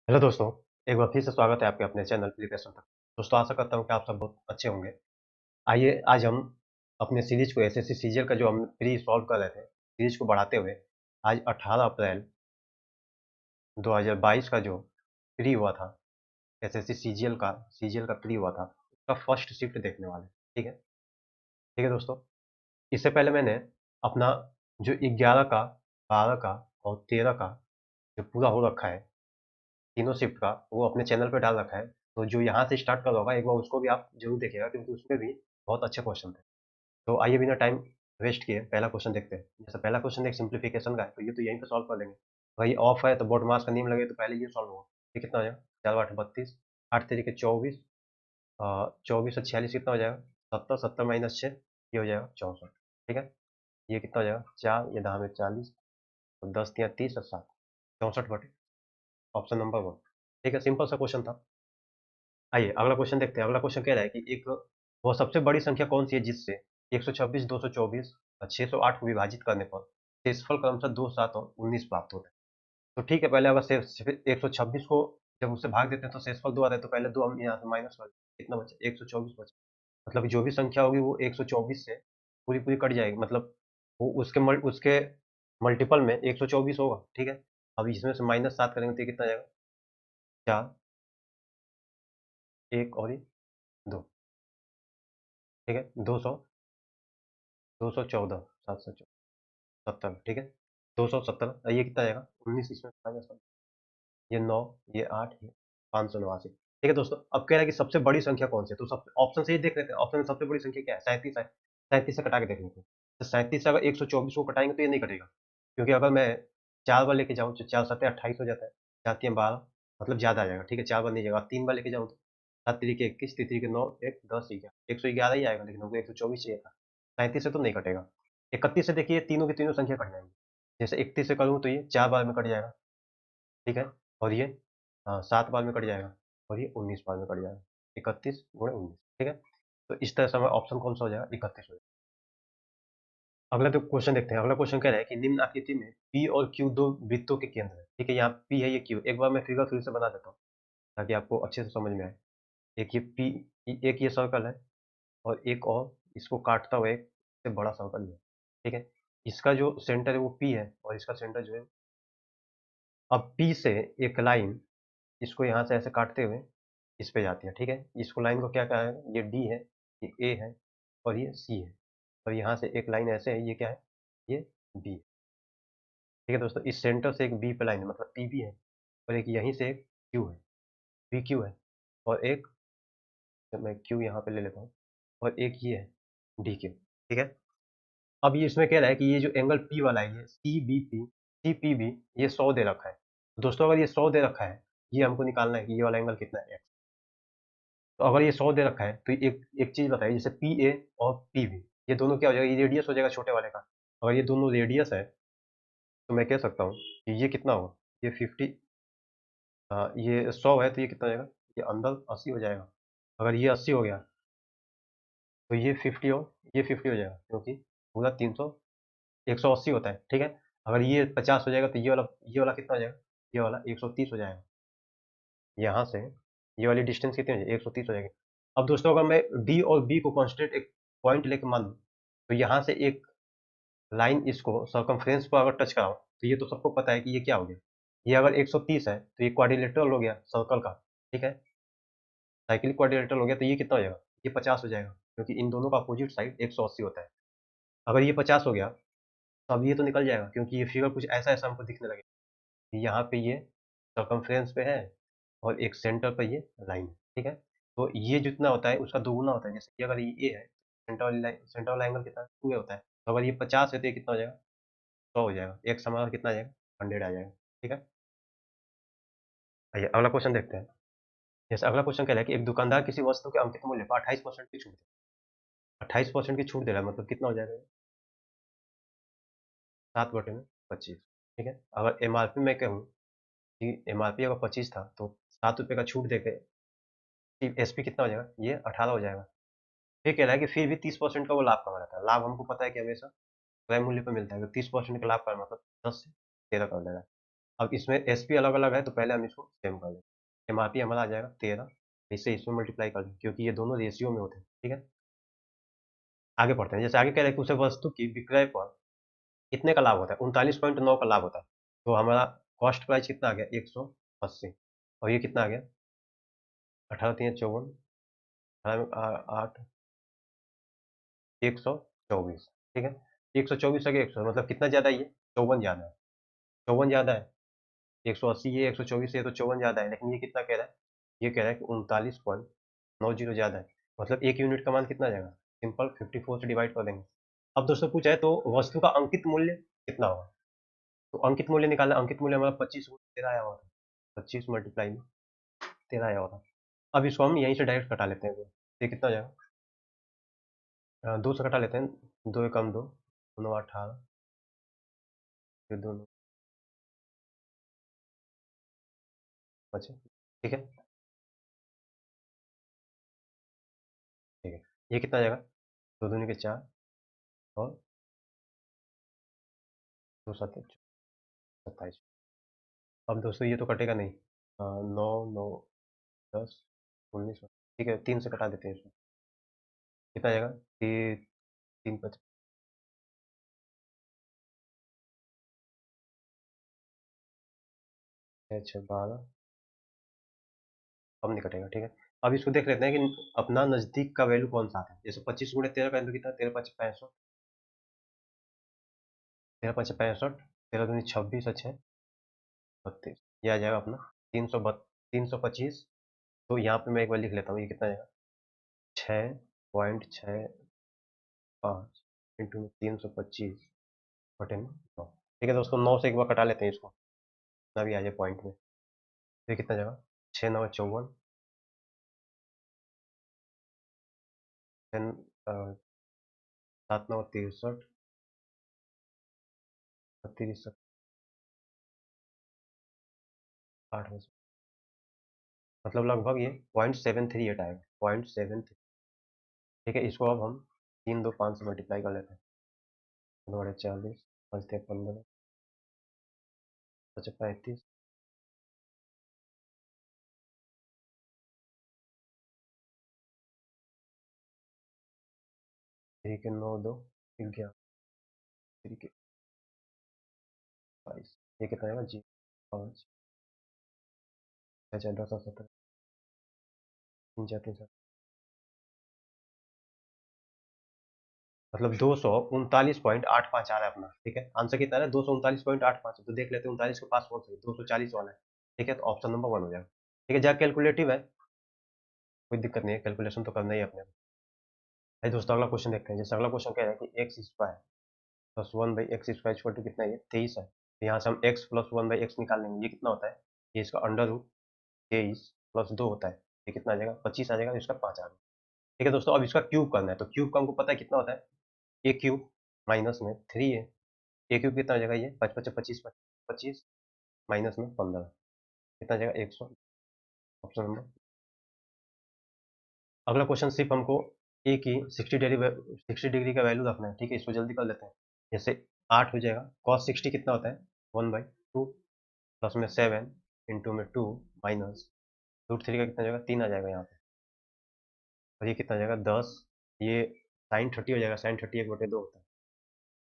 Hello दोस्तों, एक बार फिर से स्वागत है आपके अपने चैनल प्रिपरेशन तक। दोस्तों आशा करता हूँ कि आप सब बहुत अच्छे होंगे। आइए आज हम अपने सीरीज को एसएससी सीजीएल का जो हम प्री सॉल्व कर रहे थे, सीरीज को बढ़ाते हुए आज 18 अप्रैल 2022 का जो प्री हुआ था, एसएससी सीजीएल का प्री हुआ था, उसका फर्स्ट शिफ्ट देखने वाले हैं। ठीक है दोस्तों। इससे पहले मैंने अपना जो 11 का, 12 का और 13 का जो पूरा हो रखा है, तीनों शिफ्ट का, वो अपने चैनल पे डाल रखा है। तो जो यहाँ से स्टार्ट कर रहा होगा एक बार उसको भी आप जरूर देखिएगा, क्योंकि उसमें भी बहुत अच्छे क्वेश्चन थे। तो आइए बिना टाइम वेस्ट किए पहला क्वेश्चन देखते हैं। जैसे पहला क्वेश्चन एक सिंप्लीफिकेशन का है, तो ये तो यहीं पे सॉल्व कर लेंगे। वही ऑफ है तो बोर्ड मास का नियम लगे तो पहले ये सॉल्व होगा। ये कितना हो जाएगा? 4 8 32, 8 3 24, 24 और 46 कितना हो जाएगा? 70, 70 - 6 ये हो जाएगा 64। ठीक है, ये कितना हो जाएगा? 4, ये दाम है 40, और 10 3 30 और 7, 64 बटे ऑप्शन नंबर 1। ठीक है, सिंपल सा क्वेश्चन था। आइए अगला क्वेश्चन देखते हैं। अगला क्वेश्चन कह रहा है कि एक वो सबसे बड़ी संख्या कौन सी है जिससे 126, 224 और 608 को विभाजित करने पर शेषफल क्रमशः 2, 7 और 19 प्राप्त होता है। तो ठीक है, पहले अगर 126 को जब उससे भाग देते हैं तो शेषफल 2 आता है, तो पहले 2 हम यहाँ से माइनस कर, कितना बचा? 124 बचा। मतलब जो भी संख्या होगी वो 124 से पूरी पूरी कट जाएगी, मतलब वो उसके मल्टीपल में 124 होगा। ठीक है, अब इसमें से -7 करेंगे तो ये कितना जाएगा? 4, 1 और ये 2। ठीक है, 200, 214, 770, ठीक है, 270, ये कितना आएगा? 19, इसमें माइनस 1, ये 9, ये 8, ये 589। ठीक है दोस्तों, अब कह रहा है कि सबसे बड़ी संख्या कौन सी है, तो सब ऑप्शन से ही देख लेते हैं। ऑप्शन में सबसे बड़ी संख्या क्या है? 37 है। 37 से कटा के देख लेते हैं। तो 37 से अगर 124 को कटाएंगे तो ये नहीं कटेगा, क्योंकि अगर मैं 4 बार लेके जाऊँ तो 4 7 28 हो जाता है, 4 3 12, मतलब ज्यादा आ जाएगा। ठीक है, 4 बार नहीं जाएगा, 3 बार लेके जाऊँ तो 7 3 21, 3 3 के 9, 1 10 11, 111 ही आएगा, लेकिन हमको 124 चाहिए था। 37 से तो नहीं कटेगा। 31 से देखिए तीनों की तीनों संख्या कट जाएंगी। जैसे 31 से करूँ तो ये 4 बार में कट जाएगा। ठीक है, और ये 7 बार में कट जाएगा, और ये 19 बार में कट जाएगा। 31 गुणे 19। ठीक है, तो इस तरह से हमारा ऑप्शन कौन सा हो जाएगा? 31 हो जाएगा। अगला तो क्वेश्चन देखते हैं। अगला क्वेश्चन कह रहा है कि निम्न आकृति में पी और क्यू दो वृत्तों के केंद्र है। ठीक है, यहाँ पी है, ये क्यू। एक बार मैं फिगर फिर से बना देता हूँ ताकि आपको अच्छे से समझ में आए। एक ये पी, एक ये सर्कल है, और एक और इसको काटता हुआ एक से बड़ा सर्कल है। ठीक है, इसका जो सेंटर है वो पी है, और इसका सेंटर जो है, अब पी से एक लाइन इसको यहाँ से ऐसे काटते हुए इस पे जाती है। ठीक है, इसको लाइन को क्या कहा है? ये डी है, ये ए है, और ये सी है, और यहाँ से एक लाइन ऐसे है, ये क्या है? ये बी है। ठीक है दोस्तों, इस सेंटर से एक बी पे लाइन है, मतलब पी बी है, और एक यहीं से एक क्यू है, पी क्यू है, और एक, मैं क्यू यहाँ पे ले लेता हूँ, और एक ये है डी क्यू। ठीक है, अब ये इसमें कह रहा है कि ये जो एंगल पी वाला है, ये C B P, C P B, ये 100 दे रखा है। दोस्तों अगर ये 100 दे रखा है, ये हमको निकालना है कि ये वाला एंगल कितना है। तो अगर ये 100 दे रखा है तो एक एक चीज बताइए, जैसे पी ए और पी बी, ये दोनों क्या हो जाएगा? ये रेडियस हो जाएगा छोटे वाले का। अगर ये दोनों रेडियस है तो मैं कह सकता हूँ कि ये कितना होगा? ये 50, ये 100 है तो ये कितना हो जाएगा? ये अंदर 80 हो जाएगा। अगर ये 80 हो गया तो ये 50 और ये 50 हो जाएगा, क्योंकि पूरा 300, 180 होता है। ठीक है, अगर ये 50 हो जाएगा तो ये वाला कितना हो जाएगा? ये वाला 130 हो जाएगा। यहाँ से ये वाली डिस्टेंस कितनी हो जाएगी? 130 हो जाएगी। अब दोस्तों अगर मैं डी और बी को कांस्टेंट एक पॉइंट लेके मान लूँ, तो यहाँ से एक लाइन इसको सर्कमफ्रेंस पर अगर टच कराऊँ तो ये तो सबको पता है कि ये क्या हो गया? ये अगर 130 है तो ये क्वाड्रिलेटरल हो गया सर्कल का। ठीक है, साइक्लिक क्वाड्रिलेटरल हो गया, तो ये कितना हो जाएगा? ये 50 हो जाएगा, क्योंकि इन दोनों का अपोजिट साइड 180 होता है। अगर ये 50 हो गया तो अब ये तो निकल जाएगा, क्योंकि ये फिगर कुछ ऐसा ऐसा हमको दिखने लगेगा कि यहाँ पे ये सर्कमफ्रेंस पे है, और एक सेंटर पे ये लाइन है। ठीक है, तो ये जितना होता है उसका दोगुना होता है। जैसे कि अगर ये ए है, सेंटर वाला एंगल कितना? 2 होता है। तो अगर ये 50 है तो ये कितना हो जाएगा? 100 हो जाएगा। एक समाधान कितना आ जाएगा? 100 आ जाएगा। ठीक है, आइए अगला क्वेश्चन देखते हैं। जैसे अगला क्वेश्चन कह रहा है कि एक दुकानदार किसी वस्तु के अंकित मूल्य पर 28% की छूट दे, 28% की छूट दे रहा है, मतलब कितना हो जाएगा? 7/25। ठीक है, अगर एमआरपी मैं कहूँ कि एमआरपी अगर 25 था तो 7 रुपये का छूट देके एसपी कितना हो जाएगा? ये 18 हो जाएगा। ये कह रहा है कि फिर भी 30% का वो लाभ कमा रहता है। लाभ हमको पता है कि हमेशा क्रय मूल्य पे मिलता है, तो 30% का लाभ का मतलब 10 से 13 कर देगा। अब इसमें एसपी अलग अलग है, तो पहले हम इसको सेम कर लेंगे। एमआरपी हमारा आ जाएगा 13, इससे इसमें मल्टीप्लाई कर दें क्योंकि ये दोनों रेशियो में होते हैं। ठीक है, आगे पढ़ते हैं। जैसे आगे कह रहे हैं कि उसे वस्तु की विक्रय पर कितने का लाभ होता है, 39.9 का लाभ होता है। तो हमारा कॉस्ट प्राइस कितना आ गया, 180। और ये कितना आ गया, 18×3 = 54, 8 124। ठीक है, 124 है, 100 मतलब कितना ज़्यादा है, ये 54 ज़्यादा है। 54 ज़्यादा है, 180 ये 124 ये तो 54 ज़्यादा है, लेकिन ये कितना कह रहा है, ये कह रहा है कि 39.90 ज़्यादा है। मतलब 1 यूनिट का मान कितना आ जाएगा, सिंपल 54 से डिवाइड कर देंगे। अब दोस्तों पूछा है तो वस्तु का अंकित मूल्य कितना होगा, तो अंकित मूल्य निकालना। अंकित मूल्य हमारा 25 13 आया हुआ था, 25 मल्टीप्लाई में 13 आया हुआ था। अब इसको हम यहीं से डायरेक्ट कटा लेते हैं, ये कितना हो जाएगा, 2 से कटा लेते हैं, 2 एकम 2, 9 18, फिर दोनों बचे। ठीक है, ठीक है, ये कितना आ जाएगा, 2 दूनी के 4 और 2 7 27। अब दोस्तों ये तो कटेगा नहीं, 9 9 10 19। ठीक है, 3 से कटा देते हैं इसको, कितना आ जाएगा, 3 5 6 6 12। अब नहीं कटेगा। ठीक है, अब इसको देख लेते हैं कि अपना नजदीक का वैल्यू कौन सा आता है। जैसे 25 × 13 का कितना, 13 5 65, 13 5 65, 13 दूनी 26 और 6 32। ये आ जाएगा अपना 325। तो यहाँ पे मैं एक बार लिख लेता हूँ, ये कितना आएगा, 6.65 इंटू 325 बटे 9। ठीक है दोस्तों, 9 से एक बार कटा लेते हैं इसको, ना भी आ जाए पॉइंट में। ये कितना जाएगा, 6 9 54, 7 9 63, 32 8 में से, मतलब लगभग ये 0.738 आएगा, 0.73। ठीक है, इसको अब हम 3 2 5 से मल्टीप्लाई कर लेते हैं। 40 5 15 5 35। ठीक है, 9 2 11, 3 के 22। ये कितना आएगा जी, 5 6 10 17 3 4 3 7, मतलब 239.85 आ रहा है अपना। ठीक है, आंसर कितना है, 239.85। तो देख लेते हैं 39 के पास कौन सा है, 240 वाला है। ठीक है, तो ऑप्शन नंबर 1 हो जाएगा। ठीक है, जहाँ कैलकुलेटिव है कोई दिक्कत नहीं है, कैलकुलेशन तो करना ही है अपने। भाई दोस्तों अगला क्वेश्चन देखते हैं। जैसे अगला क्वेश्चन कह रहा है कि X square plus 1/x² equal to कितना है, ये 23 है। तो यहाँ से हम x प्लस 1/x निकाल लेंगे, ये कितना होता है, ये इसका अंडर रूट 23 प्लस 2 होता है। ये कितना आ जाएगा, 25 आ जाएगा, इसका 5 आ गया। ठीक है दोस्तों, अब इसका क्यूब करना है, तो क्यूब का हमको पता है कितना होता है, ए क्यूब माइनस में 3 है। ए क्यूब कितना हो जाएगा, ये 5 5 25 25 माइनस में 15 कितना आ जाएगा, 100। Option number. अगला क्वेश्चन सिर्फ हमको ए की 60 डिग्री का वैल्यू रखना है। ठीक है, इसको जल्दी कर लेते हैं। जैसे 8 हो जाएगा, cos 60 कितना होता है, 1/2 प्लस में 7 इंटू में 2 माइनस √3 का कितना जाएगा, 3 आ जाएगा यहाँ पे। और ये कितना जाएगा, 10। ये साइन 30 हो जाएगा, साइन 30 1/2 होता है।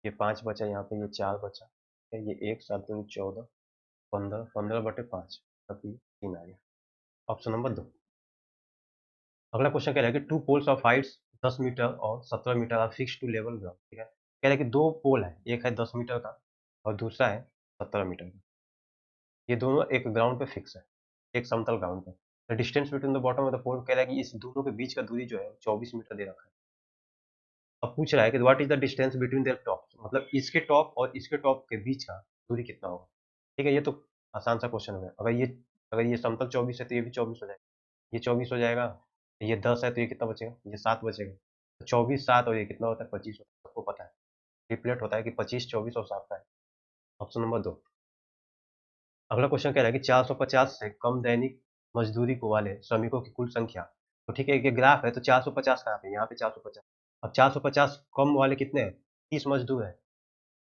ये 5 बचा यहाँ पे, ये 4 बचा। ये 1 7 2 14 15 15/5, तब ये 3 आ गया। Option number 2। अगला क्वेश्चन कह रहा है कि two poles of heights 10 meter और 17 meter are fix to level ground. ठीक है, कह रहा है कि 2 पोल है, एक है 10 मीटर का और दूसरा है 17 मीटर का। ये दोनों एक ग्राउंड पे फिक्स है, एक समतल ग्राउंड पे। The distance between the bottom of the pole, कह रहा है कि इस दोनों के बीच का दूरी जो है 24 मीटर दे रखा है। अब पूछ रहा है कि what is the distance between their top, मतलब इसके टॉप और इसके टॉप के बीच का दूरी कितना होगा। ठीक है, ये तो आसान सा क्वेश्चन है। अगर ये समतल 24 है तो ये भी 24 हो जाएगा, ये 24 हो जाएगा। ये 10 है तो ये कितना बचेगा, ये 7 बचेगा। तो 24 7 और ये कितना होता है, 25 होता है। सबको पता है, रिप्लेट होता है कि 25 24 और 7 का है। Option number 2। अगला क्वेश्चन कह रहा है कि 450 से कम दैनिक मजदूरी को वाले श्रमिकों की कुल संख्या। तो ठीक है, ये ग्राफ है, तो 450 कहाँ पे, यहाँ पे 450। अब 450 कम वाले कितने हैं, 30 मजदूर है।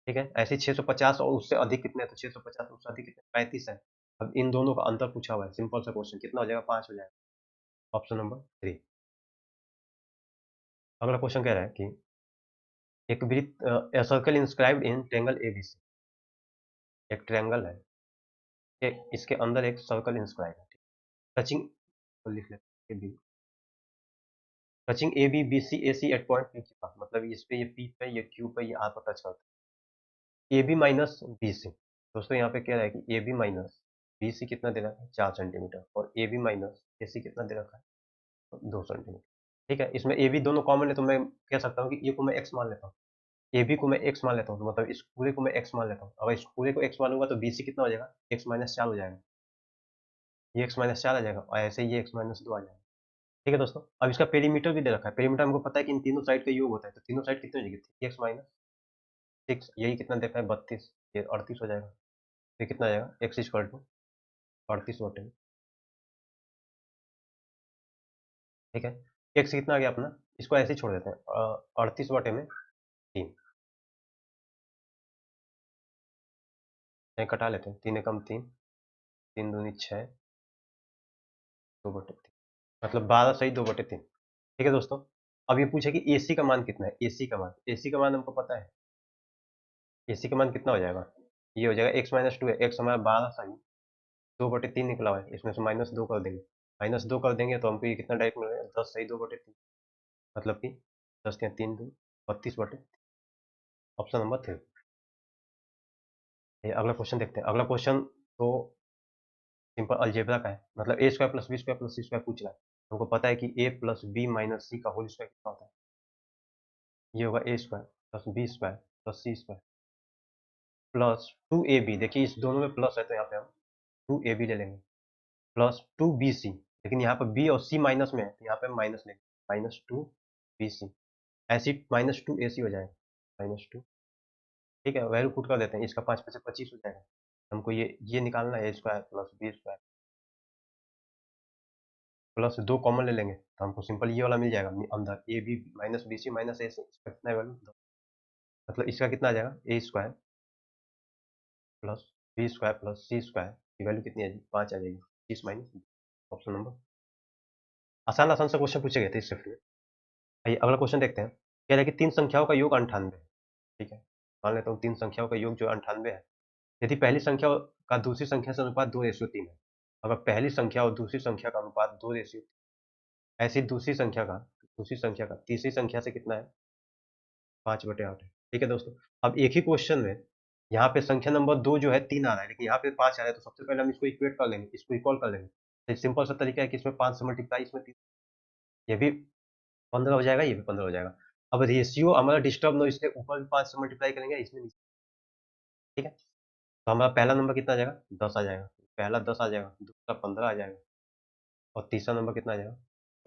ठीक है, ऐसे ही 650 और उससे अधिक कितने हैं, तो 650 उससे अधिक कितने, 35 है। अब इन दोनों का अंतर पूछा हुआ है, सिंपल सा क्वेश्चन, कितना हो जाएगा, 5 हो जाएगा। Option number 3। अगला क्वेश्चन कह रहा है कि एक वृत्त, a circle inscribed in triangle ABC, एक ट्रायंगल है, कि इसके अंदर एक सर्कल इंस्क्राइब है, टचिंग, लिख लेते हैं, touching A B B C A C at point P Q, मतलब इस पे, ये पी पे, ये क्यू पे, ये आर पर टच करता है, A B minus B C. दोस्तों यहाँ पे कह रहा है कि A B minus B C कितना दे रखा है, 4 सेंटीमीटर, और ए बी माइनस ए सी कितना दे रखा है, 2 सेंटीमीटर। ठीक है, इसमें ए बी दोनों कॉमन है, तो मैं कह सकता हूँ कि ए को मैं एक्स मान लेता हूँ, ए बी को मैं एक्स मान लेता हूँ, तो मतलब इस पूरे को मैं एक्स मान लेता हूँ। अगर इस पूरे को एक्स मानूंगा तो बी सी कितना हो जाएगा, एक्स माइनस 4 हो जाएगा, ये एक्स माइनस 4 आ जाएगा, और ऐसे ही ये एक्स माइनस 2 आ जाएगा। ठीक है दोस्तों, अब इसका पेरीमीटर भी दे रखा है, पेरीमीटर हमको पता है कि इन तीनों साइड का योग होता है, तो तीनों साइड कितनी हो जाएगी, 3x माइनस 6, यही कितना देखा है, 32, ये 38 हो जाएगा। ये कितना आ जाएगा, एक्स इक्वल टू 38 बटे, ठीक है, एक्स कितना आ गया अपना, इसको ऐसे ही छोड़ देते हैं, 38 बटे में 3, कटा लेते हैं, 3 एकम 3, 3 दूनी 6, 2/3, मतलब 12 सही 2/3। ठीक है दोस्तों, अब ये पूछे कि एसी का मान कितना है, एसी का मान, एसी का मान हमको पता है, एसी का मान कितना हो जाएगा, ये हो जाएगा x-2 है, x हमारा 12 सही 2/3 निकला हुआ है, इसमें से -2 कर देंगे, -2 कर देंगे तो हमको ये कितना डायरेक्ट मिलेगा, 10 सही 2/3, मतलब कि 10 के 3 दूनी 32/, ऑप्शन नंबर 3। अगला क्वेश्चन देखते हैं, अगला क्वेश्चन तो सिंपल अलजेब्रा का है, मतलब A square plus B square plus C square पूछ रहा है, हमको पता है कि A plus B minus C का होल स्क्वायर कितना होता है, ये होगा A square plus B square plus C square plus 2ab, देखिए इस दोनों में प्लस है तो यहाँ पे हम 2ab ले लेंगे, प्लस 2bc, लेकिन यहाँ पर b और c माइनस में है, तो यहाँ पे हम माइनस लेंगे, -2bc, ऐसी -2ac हो जाएगा, -2, ठीक है, वैल्यू पुट कर देते हैं, इसका 5 पे से 25 हो जाएगा, हमको ये निकालना है, A square plus B square plus 2 common ले लेंगे, तो हमको सिंपल ये वाला मिल जाएगा अंदर, A B minus B C minus A C, इसका कितना वैल्यू, मतलब इसका कितना आ जाएगा, A square plus B square plus C square की वैल्यू कितनी आ जाएगी, 5 आ जाएगी, 30 - ऑप्शन नंबर, आसान आसान सा क्वेश्चन पूछे गए थे इस शिफ्ट में। आइए अगला क्वेश्चन देखते हैं, कह रहा है कि 3 संख्याओं का योग 98 है, ठीक है, मान लेता हूँ 3 संख्याओं का योग जो 98 है, यदि पहली संख्या का दूसरी संख्या से अनुपात 2:3 है, अगर पहली संख्या और दूसरी संख्या का अनुपात 2:3, ऐसी दूसरी संख्या का तीसरी संख्या से कितना है, 5/8 है। ठीक है दोस्तों, अब एक ही क्वेश्चन में यहाँ पे संख्या नंबर 2 जो है 3 आ रहा है, लेकिन यहाँ पे 5 आ रहा है, तो सबसे पहले हम इसको इक्वेट कर लेंगे, इसको इक्वल कर लेंगे, तो सिंपल सा तरीका है कि इसमें 5 से मल्टीप्लाई, इसमें 3, ये भी 15 हो जाएगा, ये भी 15 हो जाएगा। अब रेशियो हमारा डिस्टर्ब ना, इसलिए ऊपर भी 5 से मल्टीप्लाई करेंगे, इसमें नीचे, ठीक है, तो हमारा पहला नंबर कितना आ जाएगा, 10 आ जाएगा, पहला 10 आ जाएगा, दूसरा 15 आ जाएगा, और तीसरा नंबर कितना आ जाएगा,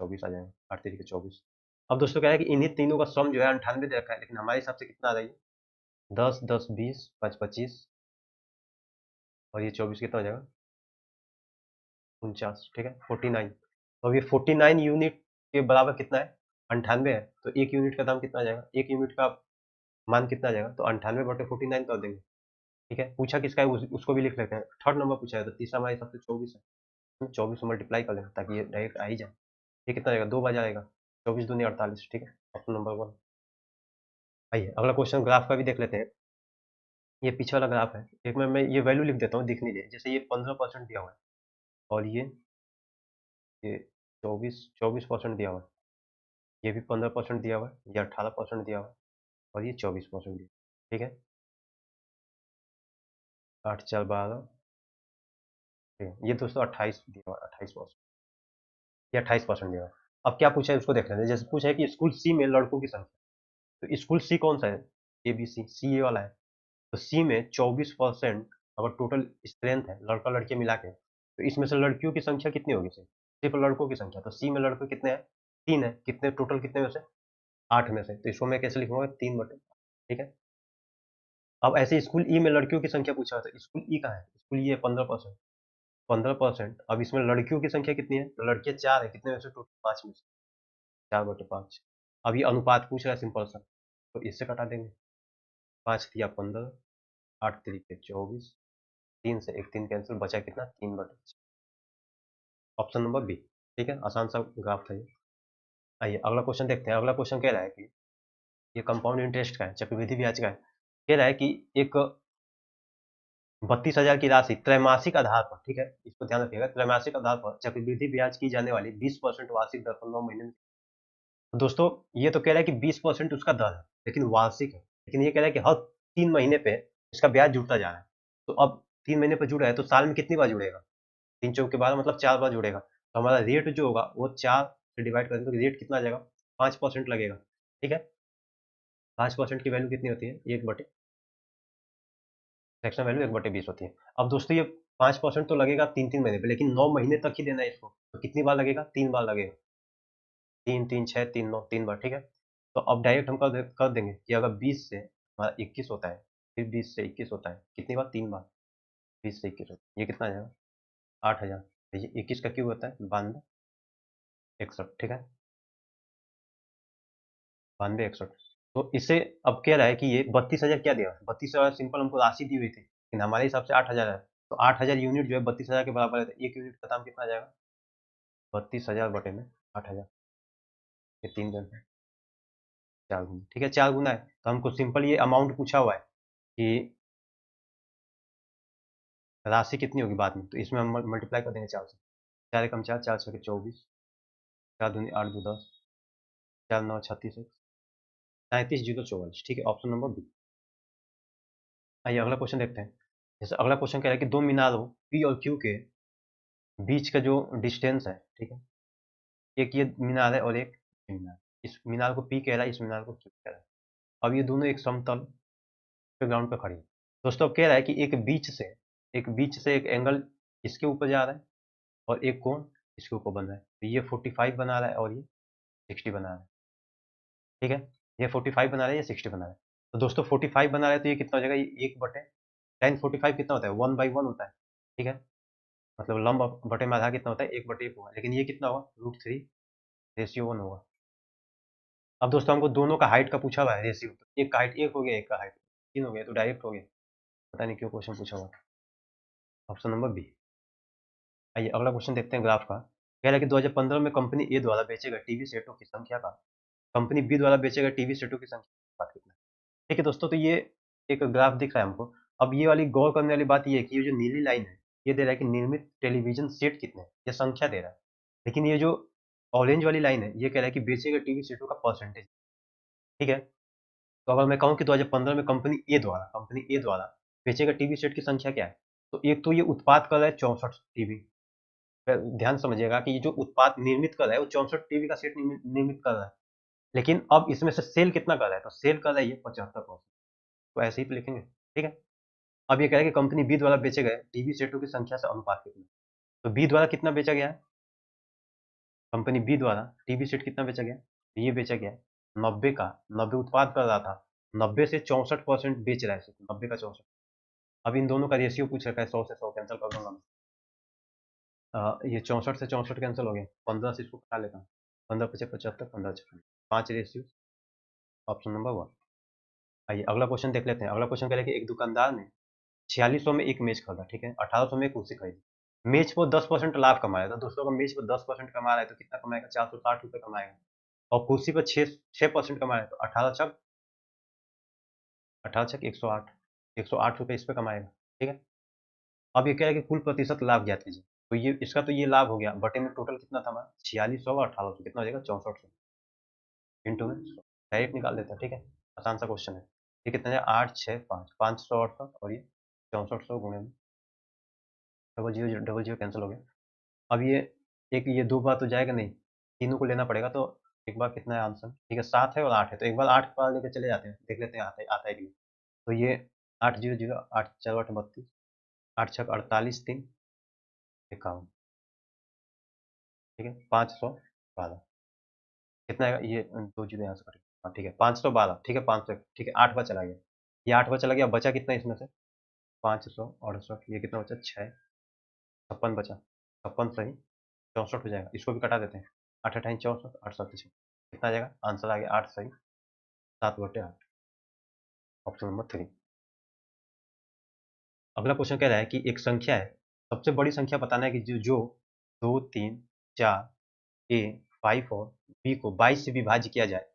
24 आ जाएगा, 8 3 के 24। अब दोस्तों क्या है कि इन्हीं तीनों का सम जो है 98 दे रखा है, लेकिन हमारे हिसाब से कितना आ रहा है, 10 10 20 5 25, और ये 24 कितना हो जाएगा, 49, ठीक है, 49। तो अब ये 49 यूनिट के बराबर कितना है, 98 है, तो एक यूनिट का दाम कितना आ जाएगा, एक यूनिट का मान कितना आ जाएगा, तो 98/49 कर देंगे। ठीक है, पूछा किसका है, उसको भी लिख लेते हैं, थर्ड नंबर पूछा है, तो तीसरा हमारे हिसाब से 24 है, 24 से मल्टीप्लाई कर लेंगे ताकि ये डायरेक्ट आ ही जाए। ये कितना आएगा, 2 बार जाएगा, 24 दूनी 48, ठीक है, ऑप्शन नंबर 1। आइए अगला क्वेश्चन ग्राफ का भी देख लेते हैं, ये पीछे वाला ग्राफ है, एक में मैं ये वैल्यू लिख देता हूँ दिखने दे, जैसे ये 15% दिया हुआ है, और ये 24% दिया हुआ है, ये भी 15% दिया हुआ है, ये 18% दिया हुआ है, और ये 24% दिया, ठीक है, 8 4 12, ठीक है, ये दोस्तों 28 दिया हुआ है, 28%, ये 28% दिया हुआ है। अब क्या पूछा है उसको देख लेते हैं, जैसे पूछा है कि स्कूल सी में लड़कों की संख्या, तो स्कूल सी कौन सा है, ए बी सी ए वाला है, तो सी में 24% अगर टोटल स्ट्रेंथ है लड़का लड़के मिला के, तो इसमें से लड़कियों की संख्या कितनी होगी, सिर्फ लड़कों की संख्या, तो सी में लड़के कितने हैं, 3 है, कितने टोटल, कितने में से, 8 में से, तो इसको मैं कैसे लिखूंगा, 3/, ठीक है। अब ऐसे स्कूल ई में लड़कियों की संख्या पूछा, तो स्कूल ई कहाँ है, स्कूल ई है 15%, 15%, अब इसमें लड़कियों की संख्या कितनी है, तो लड़कियां 4 है, कितने में से, टोटल 5 में से, 4/5। अब ये अनुपात पूछ रहा है सिंपल सा, तो इससे कटा देंगे, 5 दिया 15, 8 तरीके 24, 3 से 1 3 कैंसिल, बचा कितना 3/6। Option number B. ठीक है, आसान सा ग्राफ था ये। आइए अगला क्वेश्चन देखते हैं। अगला क्वेश्चन कह रहा है कि ये कंपाउंड इंटरेस्ट का है, चक्रवृद्धि ब्याज का है। कह रहा है कि एक 32,000 की राशि त्रैमासिक आधार पर, ठीक है, इसको ध्यान रखिएगा, त्रैमासिक आधार पर चक्रवृद्धि ब्याज की जाने वाली 20% वार्षिक दर पर 9 महीने में। तो दोस्तों ये तो कह रहा है कि 20% उसका दर है, लेकिन वार्षिक है। लेकिन ये कह रहा है कि हर 3 महीने पे इसका ब्याज जुड़ता जा रहा है। तो अब 3 महीने पे जुड़ रहा है तो साल में कितनी बार जुड़ेगा? 3 चौक के 12 मतलब 4 बार जुड़ेगा। तो हमारा रेट जो होगा वो 4 से डिवाइड करेंगे तो रेट कितना आ जाएगा? 5% लगेगा। ठीक है, 5% की वैल्यू कितनी होती है? 1/, फ्रैक्शनल वैल्यू 1/20 होती है। अब दोस्तों ये 5% तो लगेगा 3-3 महीने पे, लेकिन 9 महीने तक ही देना है इसको। तो कितनी बार लगेगा? 3 बार लगेगा। 3 3 6 3 9, 3 बार। ठीक है, तो अब डायरेक्ट हम कर देंगे कि अगर 20 से हमारा 21 होता है, फिर 20 से 21 होता है, कितनी बार? 3 बार। 20 से 21 होता है, ये कितना आ जाएगा? 8,000। तो ये 21 का क्यूब होता है 92 61। ठीक है, 92 61। तो इसे अब कह रहा है कि ये 32,000 क्या दिया? 32,000 सिंपल हमको राशि दी हुई थी, लेकिन हमारे हिसाब से 8,000 है। तो 8,000 यूनिट जो है 32,000 के बराबर है, तो 1 यूनिट का दाम कितना आ जाएगा? 32,000 बटे में 8,000। ये 3 गुना है, 4 गुना। ठीक है, 4 गुना है तो हमको सिंपल ये अमाउंट पूछा हुआ है कि राशि कितनी होगी बाद में। तो इसमें हम मल्टीप्लाई कर देंगे 4 से। 4 एकम 4, 4 छके 24, 4 दूनी 8 दो 10, 4 9 36, 37 जीरो 44। ठीक है, ऑप्शन नंबर बी। आइए अगला क्वेश्चन देखते हैं। जैसे अगला क्वेश्चन कह रहा है कि दो मीनारों पी और क्यू के बीच का जो डिस्टेंस है, ठीक है, एक ये मीनार है और एक मीनार। इस मीनार को पी कह रहा है, इस मीनार को क्यू कह रहा है। अब ये दोनों एक समतल पे ग्राउंड पे खड़ी है। दोस्तों अब कह रहा है कि एक एंगल इसके ऊपर जा रहा है और एक कोण इसके ऊपर बन रहा है। तो ये 45 बना रहा है और ये 60 बना रहा है। ठीक है, ये 45 बना रहा है, ये 60 बना रहा है। तो दोस्तों 45 बना रहा है तो ये कितना हो जाएगा? ये 1/tan45 कितना होता है? 1/1 होता है। ठीक है, मतलब लंब बटे में आधा कितना होता है? 1/1 होगा। लेकिन ये कितना होगा? √3/1 होगा। अब दोस्तों हमको दोनों का हाइट का पूछा हुआ है रेशियो। तो एक का हाइट 1 हो गया, एक का हाइट 3 हो गया, तो डायरेक्ट हो गया। पता नहीं क्यों क्वेश्चन पूछा हुआ। Option number B. आइए अगला क्वेश्चन देखते हैं ग्राफ का। कह रहा है कि 2015 में कंपनी ए द्वारा बेचे गए टीवी सेटों की संख्या का कंपनी बी द्वारा बेचे गए टीवी सेटों की संख्या का अनुपात कितना है? ठीक है दोस्तों, तो ये एक ग्राफ दिख रहा है हमको। अब ये वाली गौर करने वाली बात ये है कि ये जो नीली लाइन है, ये दे रहा है कि निर्मित टेलीविजन सेट कितने हैं, ये संख्या दे रहा है। लेकिन ये जो ऑरेंज वाली लाइन है, ये कह रहा है कि बेचे गए टीवी सेटों का परसेंटेज। ठीक है, तो अगर मैं कहूँ कि 2015 में कंपनी ए द्वारा बेचे गए टीवी सेट की संख्या क्या है, तो एक तो ये उत्पाद कर रहा है 64 टीवी। ध्यान समझिएगा कि ये जो उत्पाद निर्मित कर रहा है वो 64 टीवी का सेट निर्मित कर रहा है। लेकिन अब इसमें से सेल कितना कर रहा है? तो सेल कर रहा है ये 75%। तो ऐसे ही तो लिखेंगे। ठीक है, अब ये कह रहा है कि कंपनी बी द्वारा बेचे गए टीवी सेटों की संख्या से अनुपात कितना। तो बी द्वारा कितना बेचा गया है? कंपनी बी द्वारा टीवी सेट कितना बेचा गया? तो ये बेचा गया 90 का। 90 उत्पाद कर रहा था, 90 से 64% बेच रहा है, 90 का 64। अब इन दोनों का रेशियो पूछ रखा है, 100 से 100 कैंसिल कर दूंगा मैं। ये 64 से 64 कैंसिल हो गया, 15 से इसको कटा लेता हूँ। 15 पचे 75, 15 छप्पन, 5 रेशियो। Option number 1। आइए अगला क्वेश्चन देख लेते हैं। अगला क्वेश्चन कह रहा है कि एक दुकानदार ने 4600 में एक मेज खरीदा, ठीक है, 1800 में एक कुर्सी खरीदी। मेज पर 10% लाभ कमाया। तो दोस्तों अगर मेज पर 10% कमा रहा है तो कितना कमाएगा? 460 रुपये कमाएगा। और कुर्सी पर 6% कमा रहा है तो 18 छक 108, 108 रुपये इस पे कमाएगा। ठीक है, अब ये कह रहा है कि कुल प्रतिशत लाभ ज्ञात कीजिए। तो ये इसका तो ये लाभ हो गया, बटे में टोटल कितना था हमारा? 4600 और 1800, कितना हो जाएगा? 6400 इंटू में 100। डायरेक्ट निकाल देता है। ठीक है, आसान सा क्वेश्चन है। ये कितना है? 8 6 5, 568 और ये 6400 गुणे में डबल जीरो कैंसिल हो गया। अब ये एक ये दो बार तो जाएगा नहीं, तीनों को लेना पड़ेगा। तो एक बार कितना है आंसर? ठीक है, 7 है और 8 है। तो एक बार 8 बार लेकर चले जाते हैं, देख लेते हैं आता है कि नहीं। तो ये 8 0 0 8 4 8 32, 8 छक 48 3 51। ठीक है, 512 कितना आएगा? ये दो जीरो यहाँ से कटेगा। हाँ ठीक है, 512। ठीक है, 500। ठीक है, 8 बार चला गया, ये 8 बार चला गया। बचा कितना इसमें से? 568। ये कितना बचा? 6 56 बचा। 56 सही 64 हो जाएगा। इसको भी कटा देते हैं। 8 अठाई 64, 8 7 कितना आ जाएगा? आंसर आ गया 8 सही 7/8। Option number 3। अगला क्वेश्चन कह रहा है कि एक संख्या है, सबसे बड़ी संख्या बताना है कि जो 2, 3, 4, ए, 5 और बी को 22 से विभाज्य किया जाए,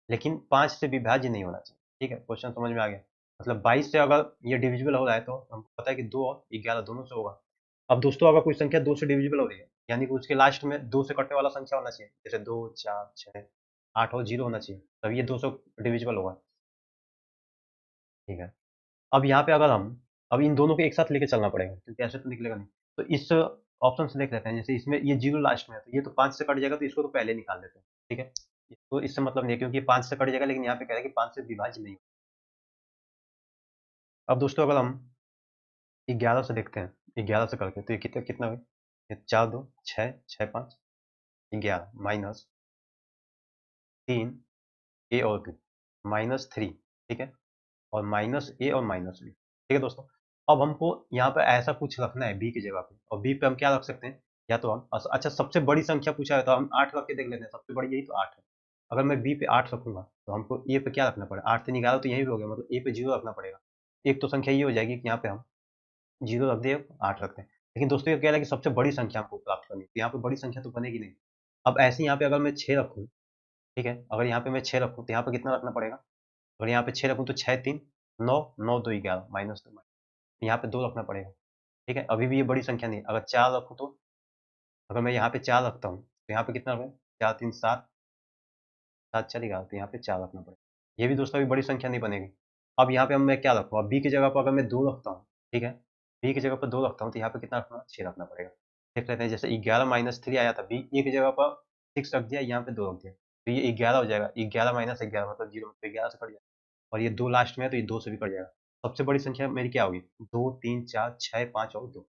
लेकिन 5 से विभाज्य नहीं होना चाहिए। ठीक है, क्वेश्चन समझ में आ गया। मतलब 22 से अगर ये डिविजिबल हो रहा है तो हमको पता है कि 2 और 11 दोनों से होगा। अब दोस्तों अगर कोई संख्या 2 से डिविजिबल हो रही है, यानी कि उसके लास्ट में 2 से कटने वाला संख्या होना चाहिए, जैसे 2, 4, 6, 8 और 0 होना चाहिए, तब ये 2 से डिविजिबल होगा। ठीक है, अब यहाँ पे अगर हम अब इन दोनों को एक साथ लेके चलना पड़ेगा, क्योंकि ऐसे तो निकलेगा नहीं। तो इस ऑप्शन से देख लेते हैं, जैसे इसमें ये 0 लास्ट में है, तो ये तो 5 से कट जाएगा, तो इसको तो पहले निकाल देते हैं। ठीक है, तो इससे मतलब नहीं है, क्योंकि 5 से कट जाएगा, लेकिन यहाँ पे कह रहा है कि 5 से विभाज्य नहीं। अब दोस्तों अगर हम 11 से देखते हैं, 11 से करके, तो ये कितना कितना है? ये 4, 2, 6, 6, 5, 11 माइनस 3 ए और बी माइनस 3। ठीक है, और माइनस ए और माइनस बी। ठीक है दोस्तों, अब हमको यहाँ पे ऐसा कुछ रखना है बी की जगह पे, और बी पे हम क्या रख सकते हैं, या तो हम अच्छा सबसे बड़ी संख्या पूछा है तो हम 8 रख के देख लेते हैं, सबसे बड़ी यही तो 8 है। अगर मैं बी पे 8 रखूंगा तो हमको ए पे क्या रखना पड़ेगा, 8 से निकाला तो यही भी हो गया, मतलब ए पे 0 रखना पड़ेगा। एक तो संख्या ये हो जाएगी कि यहाँ पे हम 0 रख दिए, 8 रखते हैं। लेकिन दोस्तों ये कह रहा है कि सबसे बड़ी संख्या हमको प्राप्त करनी है, तो यहाँ पे बड़ी संख्या तो बनेगी नहीं। अब ऐसे यहाँ पे अगर मैं 6 रखूँ, ठीक है, अगर यहाँ पे मैं 6 रखूँ तो यहाँ पे कितना रखना पड़ेगा, अगर यहाँ पे 6 रखूँ तो 6, 3, 9, 9, 2, 11 माइनस 2, यहाँ पे 2 रखना पड़ेगा। ठीक है, अभी भी ये बड़ी संख्या नहीं है। अगर 4 रखूँ तो, अगर मैं यहाँ पे 4 रखता हूँ तो यहाँ पे कितना होगा, 4, 3, 7, 7 चलेगा, तो यहाँ पे 4 रखना पड़ेगा। ये भी दोस्तों अभी बड़ी संख्या नहीं बनेगी। अब यहाँ पे मैं क्या रखूँ, अब बी की जगह पर अगर मैं 2 रखता हूँ, ठीक है, बी की जगह पर 2 रखता हूँ तो यहाँ पे कितना रखना, 6 रखना पड़ेगा। देख लेते हैं, जैसे 11 माइनस 3 आया था, बी ए की जगह पर 6 रख दिया, यहाँ पे 2 रख दिया, तो ये 11 हो जाएगा। 11 माइनस 11 मतलब 0, मतलब 11 से कट जाएगा, और ये 2 लास्ट में है तो ये 2 से भी कट जाएगा। सबसे बड़ी संख्या मेरी क्या होगी, 2, 3, 4, 6, 5 और 2।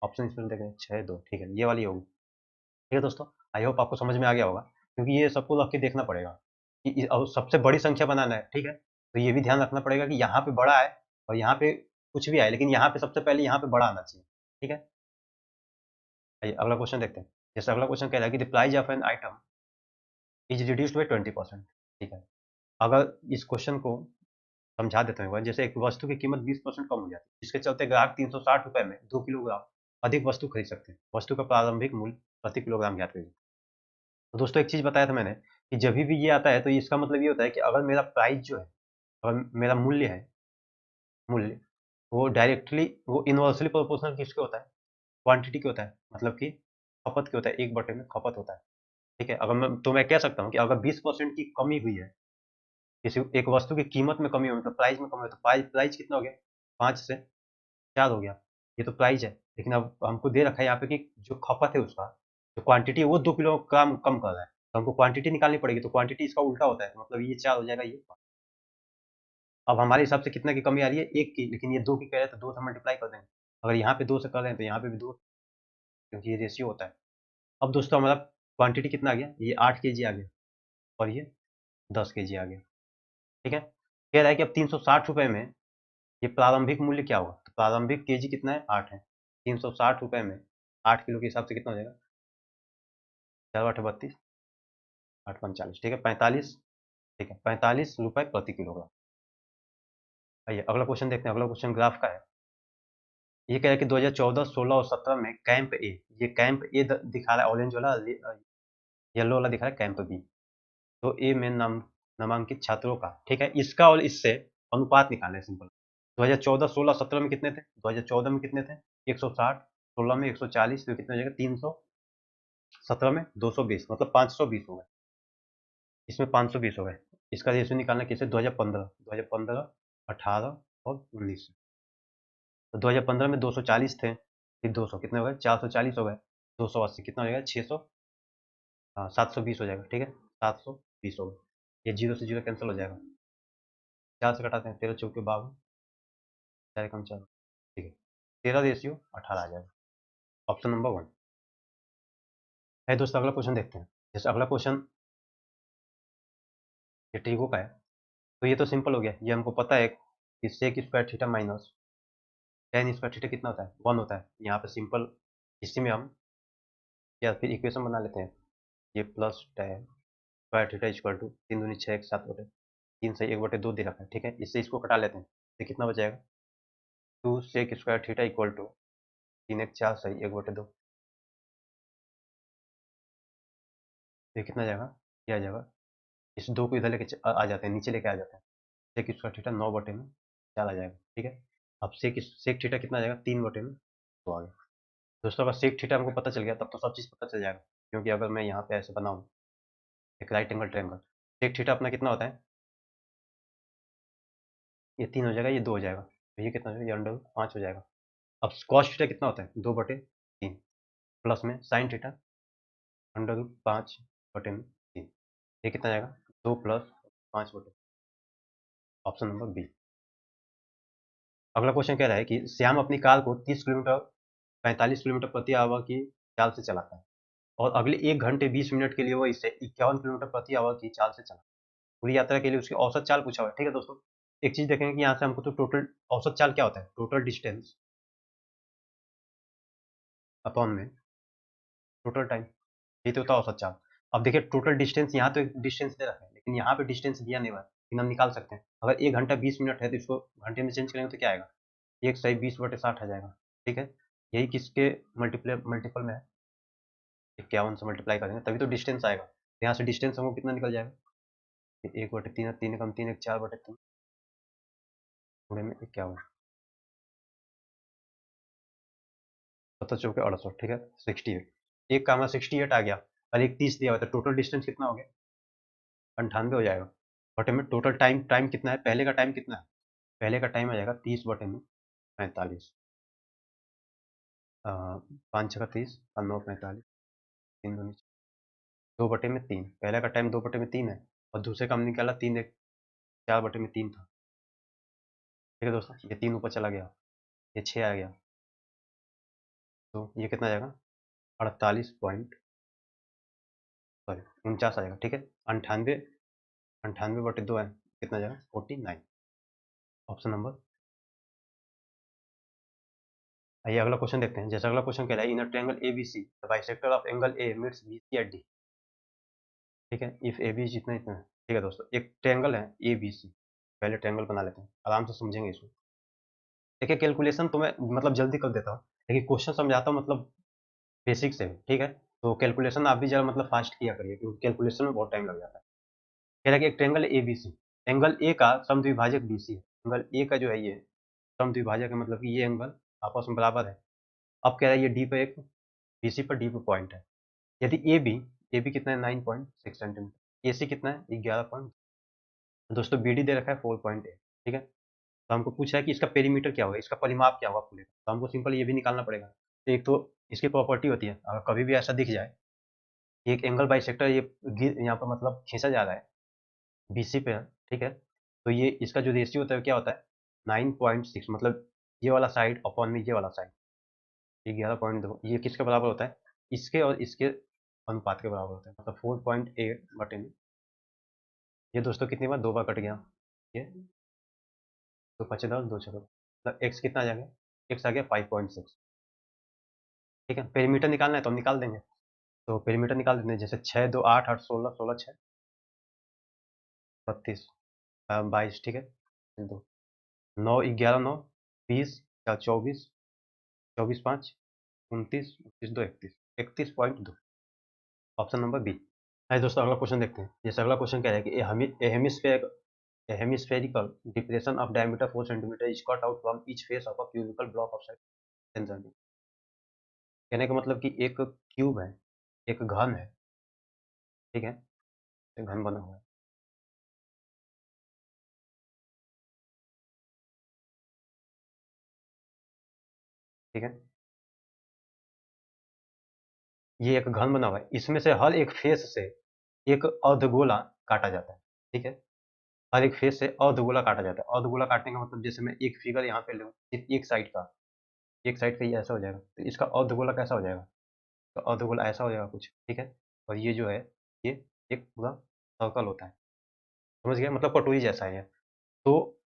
ऑप्शन इसमें देखें, 6, 2। ठीक है, ये वाली होगी। ठीक है दोस्तों, आई होप आपको समझ में आ गया होगा, क्योंकि ये सबको रख के देखना पड़ेगा कि और सबसे बड़ी संख्या बनाना है। ठीक है, तो ये भी ध्यान रखना पड़ेगा कि यहाँ पे बड़ा है और यहाँ पे कुछ भी आए, लेकिन यहाँ पे सबसे पहले यहाँ पे बड़ा आना चाहिए। ठीक है, आइए अगला क्वेश्चन देखते हैं। जैसे अगला क्वेश्चन कह रहा है कि the price of an item is reduced by 20%। ठीक है, अगर इस क्वेश्चन को समझा देते हैं, जैसे एक वस्तु की कीमत 20% कम हो जाती है, जिसके चलते ग्राहक 360 रुपए में 2 किलोग्राम अधिक वस्तु खरीद सकते हैं। वस्तु का प्रारंभिक मूल्य प्रति किलोग्राम ज्ञात करिए। तो दोस्तों एक चीज़ बताया था मैंने कि जब भी ये आता है तो इसका मतलब ये होता है कि अगर मेरा प्राइस जो है, अगर मेरा मूल्य है, मूल्य वो डायरेक्टली वो इनवर्सली प्रोपोर्शनल किसके होता है, क्वांटिटी के होता है, मतलब कि खपत के होता है, एक बटे में खपत होता है। ठीक है, अगर मैं तो मैं कह सकता हूँ कि अगर 20% की कमी हुई है, किसी एक वस्तु की कीमत में कमी हुई, तो प्राइस में कमी हुई, तो प्राइस कितना हो गया, 5 से 4 हो गया। ये तो प्राइस है, लेकिन अब हमको दे रखा है यहाँ पे कि जो खपत है उसका, जो क्वांटिटी है वो 2 किलोग्राम कम कर रहा है, तो हमको क्वांटिटी निकालनी पड़ेगी, तो क्वांटिटी इसका उल्टा होता है, तो मतलब ये 4 हो जाएगा, ये 5। अब हमारे हिसाब से कितना की कमी आ रही है, 1 की, लेकिन ये 2 की कह रहे हैं तो 2 से मल्टीप्लाई कर देंगे। अगर यहाँ पे 2 से कर रहे हैं तो यहाँ पे भी 2, क्योंकि ये रेशियो होता है। अब दोस्तों हमारा क्वांटिटी कितना आ गया, ये 8 केजी आ गया, और ये 10 केजी आ गया। ठीक है, कह रहा है कि अब 360 रुपए में ये प्रारंभिक मूल्य क्या होगा, तो प्रारंभिक केजी कितना है, 8 है। 360 रुपए में 8 किलो के हिसाब से कितना हो जाएगा, 4 8 32, 8 45, ठीक है, 45। ठीक है, 45 रुपए प्रति किलोग्राम। आइए अगला क्वेश्चन देखते हैं। अगला क्वेश्चन ग्राफ का है। ये कह रहा है कि 2014, 16 और 17 में कैंप ए, ये कैंप ए दिखा रहा है ऑरेंज वाला, येलो वाला दिखा रहा है कैंप बी। तो ए में नामांकित छात्रों का, ठीक है, इसका और इससे अनुपात निकालना है, सिंपल। 2014, 16, 17 में कितने थे, 2014 में कितने थे, 160, 16 में 140, तो कितने हो जाएगा 300, 17 में 220, मतलब 520 हो गए, इसमें 520 हो गए। इसका रेशियो निकालना किसे, 2015, 2015, 18 और 19। तो 2015 में 240 थे, फिर 200 कितने हो गए, 440 हो गए, 280 कितना हो जाएगा, 600, हाँ 720 हो जाएगा। ठीक है, 720 हो गए, ये 0 से 0 कैंसिल हो जाएगा, 4 से घटाते हैं, 13 चौके 52, 4 कम 4, ठीक है, 13 रेशियो 18 आ जाएगा। ऑप्शन नंबर 1 है दोस्तों। अगला क्वेश्चन देखते हैं। जैसे अगला क्वेश्चन ये ट्रिगो का है, तो ये तो सिंपल हो गया, ये हमको पता है कि sec square theta minus tan square theta कितना होता है, 1 होता है। यहाँ पे सिंपल इसी में हम या फिर इक्वेशन बना लेते हैं, ये plus tan square theta equal to 3 दूनी 6 एक 7 होता है, 3 सही 1/2 दे रखा है, ठीक है? इससे इसको घटा लेते हैं, तो कितना बच जाएगा? 2 sec square theta equal to 3 1 4 सही 1/2। ये कितना आ जाएगा? ये आ जाएगा, इस 2 को इधर लेके आ जाते हैं, नीचे लेके आ जाते हैं। सेक स्क्वायर थीटा 9/4 आ जाएगा, ठीक है? अब सेक थीटा कितना आ जाएगा? 3/2 आ गया। दोस्तों अगर सेक थीटा हमको पता चल गया तब तो सब चीज़ पता चल जाएगा, क्योंकि अगर मैं यहाँ पे ऐसे बनाऊँ एक right angle triangle, sec theta अपना कितना होता है? ये 3 हो जाएगा, ये 2 हो जाएगा, तो ये कितना हो जाएगा? ये अंडर 5 हो जाएगा। अब कॉस थीटा कितना होता है? 2/3 प्लस में साइन थीटा अंडर 5/3, ये कितना आएगा? 2 प्लस 5/, ऑप्शन नंबर बी। अगला क्वेश्चन कह रहा है कि श्याम अपनी कार को 30 किलोमीटर 45 किलोमीटर प्रति आवर की चाल से चलाता है और अगले 1 घंटे 20 मिनट के लिए वो इसे 51 किलोमीटर प्रति आवर की चाल से चला। पूरी यात्रा के लिए उसकी औसत चाल पूछा हुआ है, ठीक है दोस्तों? एक चीज़ देखेंगे कि यहाँ से हमको तो टोटल औसत चाल क्या होता है? टोटल डिस्टेंस अपॉन में टोटल टाइम, ये तो होता है औसत चाल। अब देखिए टोटल डिस्टेंस, यहाँ तो एक डिस्टेंस दे रखा है, लेकिन यहाँ पे डिस्टेंस दिया नहीं हुआ है, लेकिन हम निकाल सकते हैं। अगर 1 घंटा 20 मिनट है तो इसको घंटे में चेंज करेंगे तो क्या आएगा? 1 सही 20/60 आ जाएगा, ठीक है? यही किसके मल्टीपल में है? 51 से मल्टीप्लाई करेंगे तभी तो डिस्टेंस आएगा। तो यहाँ से डिस्टेंस हमको कितना निकल जाएगा? 1/3 है, 3 कम 3 1 4/3 गुणे में 51, 7 चौके 68, ठीक है? 68, एक का हमारा 68 आ गया और एक 30 दिया हुआ था, टोटल डिस्टेंस कितना हो गया? 98 हो जाएगा। बटे में टोटल टाइम, टाइम कितना है? पहले का टाइम कितना है? पहले का टाइम आ जाएगा 30/45, 5 छका 30 और 9 45, 3 दूनी 2/3, पहले का टाइम 2/3 है और दूसरे का हम निकाला 3 1 4/3 था, ठीक है दोस्तों? ये 3 ऊपर चला गया, ये 6 आ गया, तो ये कितना आ जाएगा? 48 पॉइंट सॉरी 49 आ जाएगा, ठीक है? 98, 98/2 है, कितना आ जाएगा? 49, ऑप्शन नंबर। आइए अगला क्वेश्चन देखते हैं। जैसे अगला क्वेश्चन कह रहा है in a triangle ABC the bisector of angle A meets BC at D, ठीक है? इफ ए बी जितना इतना है, ठीक है दोस्तों? एक ट्रायंगल है ए बी सी, पहले ट्रायंगल बना लेते हैं, आराम से समझेंगे इसको। देखिए कैलकुलेशन तो मैं मतलब जल्दी कर देता हूँ, लेकिन क्वेश्चन समझाता हूँ मतलब बेसिक से, ठीक है? तो कैलकुलेशन आप भी जरा मतलब फास्ट किया करिए, क्योंकि कैलकुलेशन में बहुत टाइम लग जाता है। कह रहा है कि एक triangle A B C, angle A का समद्विभाजक बी सी है। एंगल ए का जो है ये समद्विभाजक है, मतलब कि ये एंगल आपस में बराबर है। अब कह रहा है ये डी पे एक, बी सी पर डी पे पॉइंट है। यदि ए बी कितना है? 9.6 सेंटीमीटर, ए सी कितना है? 11 पॉइंट, दोस्तों बी डी दे रखा है 4.8, ठीक है? तो हमको पूछा है कि इसका पेरीमीटर क्या होगा, इसका परिमाप क्या होगा पूरे का, तो हमको सिंपल ये भी निकालना पड़ेगा। तो एक तो इसकी प्रॉपर्टी होती है, अगर कभी भी ऐसा दिख जाए एक एंगल बाइसेक्टर ये यहाँ पर मतलब खींचा जा रहा है बीसी पे है, ठीक है? तो ये इसका जो रेशियो होता है क्या होता है? 9.6, मतलब ये वाला साइड अपॉन में ये वाला साइड, ये 11.2, ये किसके बराबर होता है? इसके और इसके अनुपात के बराबर होता है, मतलब 4.8 में ये दोस्तों कितनी बार? 2 बार कट गया, ये 2 5 10 2 6, मतलब एक्स कितना आ जाएगा? एक्स आ गया 5.6, ठीक है? पेरीमीटर निकालना है तो हम निकाल देंगे, तो पेरीमीटर निकाल देते हैं। जैसे 6 2 8 8 16 16 6 32 22, ठीक है? 2 9 11 9 20 4 24 24 5 29 29 2 31 31.2, ऑप्शन नंबर बी। आइए दोस्तों अगला क्वेश्चन देखते हैं। जैसे अगला क्वेश्चन कह रहा है कि a hemispherical depression of diameter 4 centimeter is cut out from each face of a cubical block of size 10 centimeter। कहने का मतलब कि एक क्यूब है, एक घन है, ठीक है? एक घन बना हुआ है, ठीक है? ये एक घन बना हुआ है, इसमें से हर एक फेस से एक अर्धगोला काटा जाता है, ठीक है? हर एक फेस से अर्धगोला काटा जाता है। अर्धगोला काटने का मतलब जैसे मैं एक फिगर यहाँ पे लूँ, सिर्फ एक साइड का ये ऐसा हो जाएगा, तो इसका अर्धगोला कैसा हो जाएगा? तो अर्धगोला ऐसा हो जाएगा कुछ, ठीक है? और ये जो है ये एक पूरा सर्कल होता है, समझ गए? मतलब कटोरी जैसा है ये। तो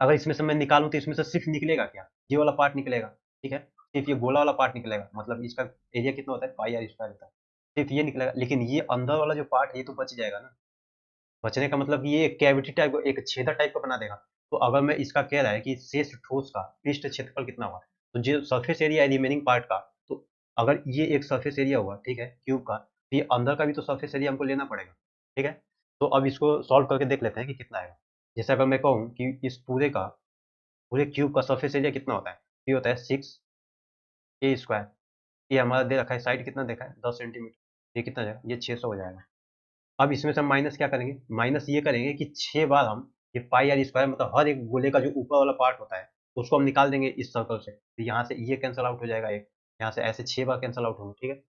अगर इसमें से मैं निकालूँ तो इसमें से सिर्फ निकलेगा क्या? ये वाला पार्ट निकलेगा, ठीक है? सिर्फ ये गोला वाला पार्ट निकलेगा, मतलब इसका एरिया कितना होता है? पाई आर स्क्वायर होता है, सिर्फ ये निकलेगा, लेकिन ये अंदर वाला जो पार्ट है ये तो बच जाएगा ना, बचने का मतलब कि ये एक कैविटी टाइप एक छेदा टाइप का बना देगा। तो अगर मैं इसका कह रहा है कि शेष ठोस का पृष्ठ क्षेत्रफल कितना हुआ, तो जो सरफेस एरिया है रिमेनिंग पार्ट का, तो अगर ये एक सरफेस एरिया हुआ, ठीक है, क्यूब का, तो ये अंदर का भी तो सरफेस एरिया हमको लेना पड़ेगा, ठीक है। तो अब इसको सॉल्व करके देख लेते हैं कि कितना आएगा। जैसे अगर मैं कहूँ कि इस पूरे क्यूब का सरफेस एरिया कितना होता है, ये होता है 6a²। ये हमारा दे रखा है, साइड कितना देखा है 10 सेंटीमीटर, ये कितना जाएगा, ये 600 हो जाएगा। अब इसमें से हम माइनस क्या करेंगे, माइनस ये करेंगे कि 6 बार हम ये पाई आर स्क्वायर, मतलब हर एक गोले का जो ऊपर वाला पार्ट होता है उसको हम निकाल देंगे इस सर्कल से, तो यहाँ से ये कैंसिल आउट हो जाएगा, एक यहाँ से ऐसे 6 बार कैंसिल आउट होंगे, ठीक है,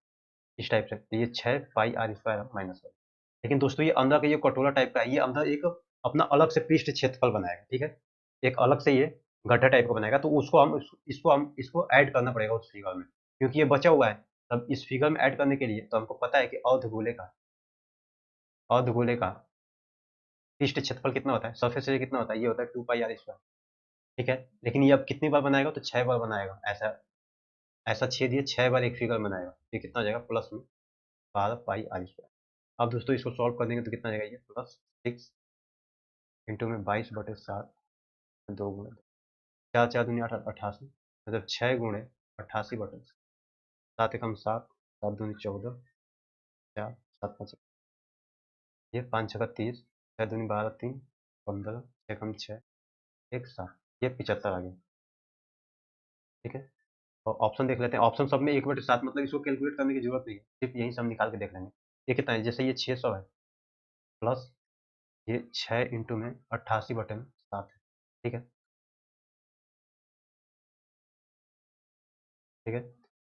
इस टाइप से। तो ये 6 पाई आर स्क्वायर माइनस 1। लेकिन दोस्तों ये अंदर का ये कटोरा टाइप का है, ये अंदर एक अपना अलग से पृष्ठ क्षेत्रफल बनाएगा, ठीक है, एक अलग से ये गड्ढा टाइप का बनाएगा, तो उसको हम इसको ऐड करना पड़ेगा उस फिगर में, क्योंकि ये बचा हुआ है। तब इस फिगर में ऐड करने के लिए तो हमको पता है कि अर्धगोले का पृष्ठ क्षेत्रफल कितना होता है, सरफेस एरिया कितना होता है, ये होता है 2 पाई आर स्क्वायर, ठीक है। लेकिन ये अब कितनी बार बनाएगा, तो 6 बार बनाएगा, ऐसा ऐसा छेद ये 6 बार एक फिगर बनाएगा, ये कितना हो जाएगा प्लस में 12 पाई आर स्क्वायर। अब दोस्तों इसको सॉल्व कर देंगे तो कितना आ जाएगा, ये प्लस 6 इंटू में 22/7, 2 गुणे 4 4 दूनी 88, मतलब 6 गुणे 88/7, एक हम 7, 7 दूनी 14, 4 7 5, ये 5 6 30, 6 दूनी 12 3 15, 1 हम 6, 1 7, ये 75 आ गया, ठीक है। और ऑप्शन देख लेते हैं, ऑप्शन सब में 1/7, मतलब इसको कैलकुलेट करने की जरूरत नहीं है, सिर्फ यहीं से हम निकाल के देख लेंगे। ये कितना है, जैसे ये 600 है, प्लस ये 6 इंटू में 88/7 है, ठीक है, ठीक है।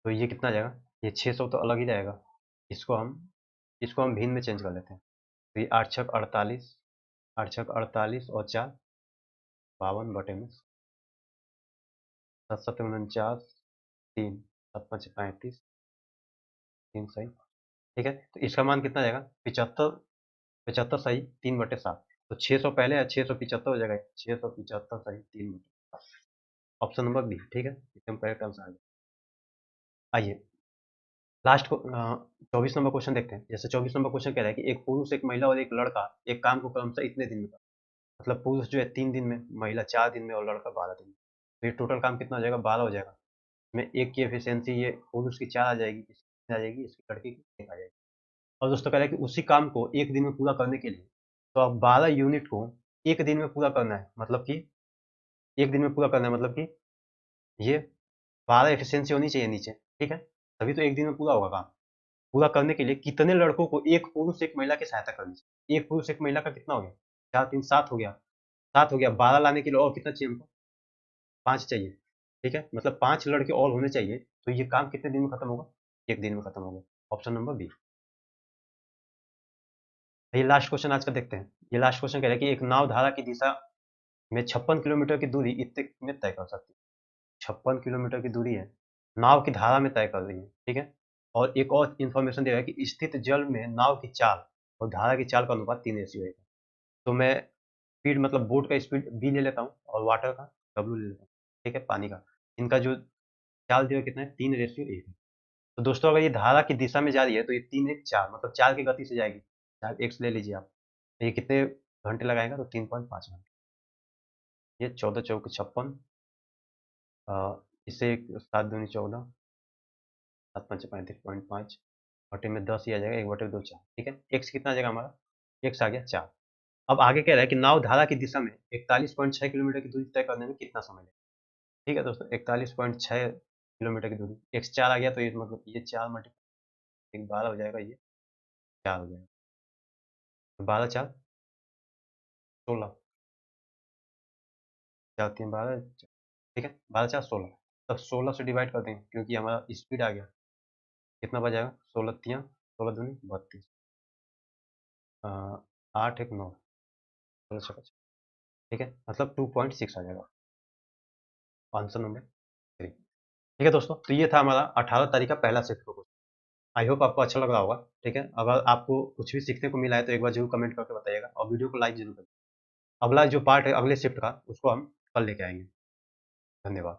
तो ये कितना आ जाएगा, ये 600 तो अलग ही जाएगा, इसको हम भिन्न में चेंज कर लेते हैं। तो ये 8 छक 48, 8 छक 48 और 4 52 में 7 7 49, 3 7 5 35, 3 सही, ठीक है। तो इसका मान कितना जाएगा, 75, 75 सही 3/7, तो 600 पहले है, 675 हो जाएगा, 675 सही 3/7, ऑप्शन नंबर बी, ठीक है, एकदम करेक्ट आंसर आ गया। आइए लास्ट को 24 नंबर क्वेश्चन देखते हैं। जैसे 24 नंबर क्वेश्चन कह रहा है कि एक पुरुष, एक महिला और एक लड़का एक काम को क्रमशः इतने दिन में करता है। मतलब पुरुष जो है 3 दिन में, महिला 4 दिन में और लड़का 12 दिन में, तो ये टोटल काम कितना हो जाएगा, 12 हो जाएगा। इसमें एक की एफिशिएंसी ये पुरुष की 4 आ जाएगी, इसकी आ जाएगी, इसकी लड़की की 1 आ जाएगी। और दोस्तों कह रहा है कि उसी काम को एक दिन में पूरा करने के लिए तो अब 12 यूनिट को एक दिन में पूरा करना है, मतलब कि एक दिन में पूरा करना है, मतलब कि ये 12 एफिशिएंसी होनी चाहिए नीचे, ठीक है, तभी तो एक दिन में पूरा होगा काम। पूरा करने के लिए कितने लड़कों को, एक पुरुष एक महिला की सहायता करनी चाहिए, एक पुरुष एक महिला का कितना हो गया, 4 3 7 हो गया, 7 हो गया, 12 लाने के लिए और कितना चाहिए हमको, 5 चाहिए, ठीक है, मतलब 5 लड़के और होने चाहिए, तो ये काम कितने दिन में खत्म होगा, एक दिन में खत्म होगा, ऑप्शन नंबर बी। ये लास्ट क्वेश्चन आज का देखते हैं। ये लास्ट क्वेश्चन कह रहा है कि एक नाव धारा की दिशा में 56 किलोमीटर की दूरी इतने में तय कर सकती है। 56 किलोमीटर की दूरी है, नाव की धारा में तय कर रही है, ठीक है। और एक और इन्फॉर्मेशन दे रहा है कि स्थित जल में नाव की चाल और धारा की चाल का अनुपात 3:1 है। तो मैं स्पीड, मतलब बोट का स्पीड बी ले लेता हूँ और वाटर का डब्ल्यू ले लेता हूँ, ठीक है, पानी का। इनका जो चाल दिया कितना है, 3:1 है। तो दोस्तों अगर ये धारा की दिशा में जा रही है तो ये 3:1 4, मतलब 4 की गति से जाएगी, 4x ले लीजिए आप। तो ये कितने घंटे लगाएगा, तो 3.5 घंटे। ये 14 चौक 56, इससे 7 दूनी 14, 7 पंच 35.5, बटे में 10 ही आ जाएगा, 1/2 4, ठीक है। एक्स कितना आ जाएगा हमारा, एक्स आ गया 4। अब आगे कह रहा है कि नाव धारा की दिशा में 41.6 किलोमीटर की दूरी तय करने में कितना समय लगेगा, ठीक है दोस्तों, 41.6 किलोमीटर की दूरी, एक्स 4 आ गया, तो ये मतलब ये 4 मल्टीप्लाई 12 हो जाएगा, ये 4 हो जाएगा, तो 12 4 16, 4 3 12, ठीक है, 12 4 16, तब 16 से डिवाइड कर देंगे क्योंकि हमारा स्पीड आ गया, कितना बच जाएगा, 16 तियाँ 16 दूनी 32, 8 1 9, 16 छक्का, ठीक है, मतलब 2.6 आ जाएगा, आंसर नंबर 3, ठीक है दोस्तों। तो ये था हमारा 18 तारीख का पहला सेट का क्वेश्चन। आई होप आपको अच्छा लग रहा होगा, ठीक है। अगर आपको कुछ भी सीखने को मिला है तो एक बार जरूर कमेंट करके बताइएगा और वीडियो को लाइक जरूर करें। अगला जो पार्ट है अगले शिफ्ट का, उसको हम कल लेके आएंगे। धन्यवाद।